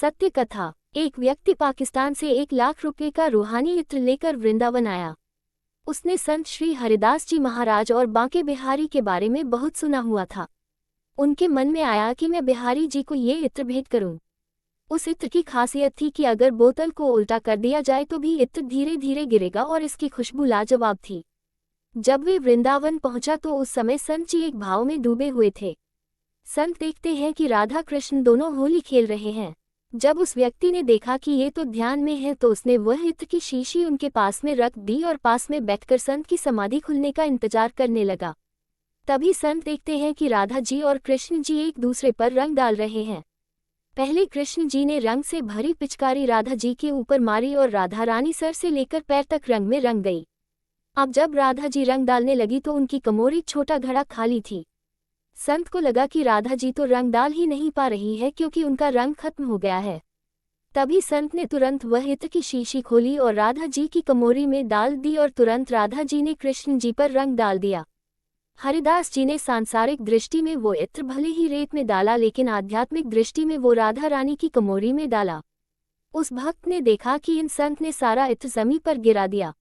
सत्य कथा। एक व्यक्ति पाकिस्तान से 1 लाख रुपए का रूहानी इत्र लेकर वृंदावन आया। उसने संत श्री हरिदास जी महाराज और बांके बिहारी के बारे में बहुत सुना हुआ था। उनके मन में आया कि मैं बिहारी जी को ये इत्र भेंट करूं। उस इत्र की खासियत थी कि अगर बोतल को उल्टा कर दिया जाए तो भी इत्र धीरे धीरे गिरेगा और इसकी खुशबू लाजवाब थी। जब वे वृंदावन पहुंचा तो उस समय संत जी एक भाव में डूबे हुए थे। संत देखते हैं कि राधा कृष्ण दोनों होली खेल रहे हैं। जब उस व्यक्ति ने देखा कि ये तो ध्यान में है तो उसने वह इत्र की शीशी उनके पास में रख दी और पास में बैठकर संत की समाधि खुलने का इंतजार करने लगा। तभी संत देखते हैं कि राधा जी और कृष्ण जी एक दूसरे पर रंग डाल रहे हैं। पहले कृष्ण जी ने रंग से भरी पिचकारी राधा जी के ऊपर मारी और राधा रानी सर से लेकर पैर तक रंग में रंग गई। अब जब राधा जी रंग डालने लगी तो उनकी कमोरी छोटा घड़ा खाली थी। संत को लगा कि राधा जी तो रंग डाल ही नहीं पा रही है क्योंकि उनका रंग खत्म हो गया है। तभी संत ने तुरंत वह इत्र की शीशी खोली और राधा जी की कमोरी में डाल दी और तुरंत राधा जी ने कृष्ण जी पर रंग डाल दिया। हरिदास जी ने सांसारिक दृष्टि में वो इत्र भले ही रेत में डाला लेकिन आध्यात्मिक दृष्टि में वो राधा रानी की कमोरी में डाला। उस भक्त ने देखा कि इन संत ने सारा इत्र जमीन पर गिरा दिया।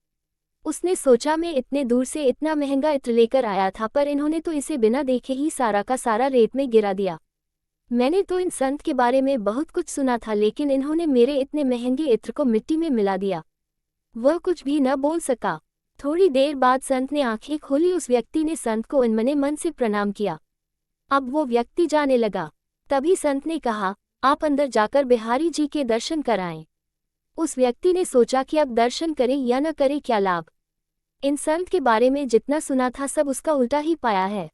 उसने सोचा मैं इतने दूर से इतना महंगा इत्र लेकर आया था पर इन्होंने तो इसे बिना देखे ही सारा का सारा रेत में गिरा दिया। मैंने तो इन संत के बारे में बहुत कुछ सुना था लेकिन इन्होंने मेरे इतने महंगे इत्र को मिट्टी में मिला दिया। वह कुछ भी न बोल सका। थोड़ी देर बाद संत ने आंखें खोली। उस व्यक्ति ने संत को अनमने मन से प्रणाम किया। अब वो व्यक्ति जाने लगा। तभी संत ने कहा, आप अंदर जाकर बिहारी जी के दर्शन कराएं। उस व्यक्ति ने सोचा कि अब दर्शन करें या न करें क्या लाभ। इन संत के बारे में जितना सुना था सब उसका उल्टा ही पाया है।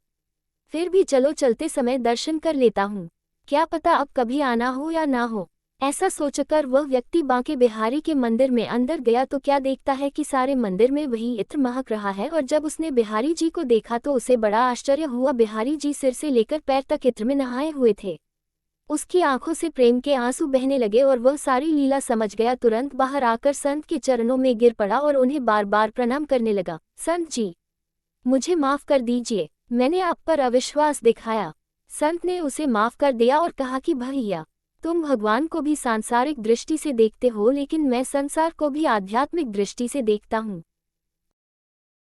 फिर भी चलो चलते समय दर्शन कर लेता हूँ, क्या पता अब कभी आना हो या ना हो। ऐसा सोचकर वह व्यक्ति बांके बिहारी के मंदिर में अंदर गया तो क्या देखता है कि सारे मंदिर में वही इत्र महक रहा है। और जब उसने बिहारी जी को देखा तो उसे बड़ा आश्चर्य हुआ। बिहारी जी सिर से लेकर पैर तक इत्र में नहाए हुए थे। उसकी आंखों से प्रेम के आंसू बहने लगे और वह सारी लीला समझ गया। तुरंत बाहर आकर संत के चरणों में गिर पड़ा और उन्हें बार बार प्रणाम करने लगा। संत जी, मुझे माफ कर दीजिए, मैंने आप पर अविश्वास दिखाया। संत ने उसे माफ कर दिया और कहा कि भैया, तुम भगवान को भी सांसारिक दृष्टि से देखते हो लेकिन मैं संसार को भी आध्यात्मिक दृष्टि से देखता हूँ।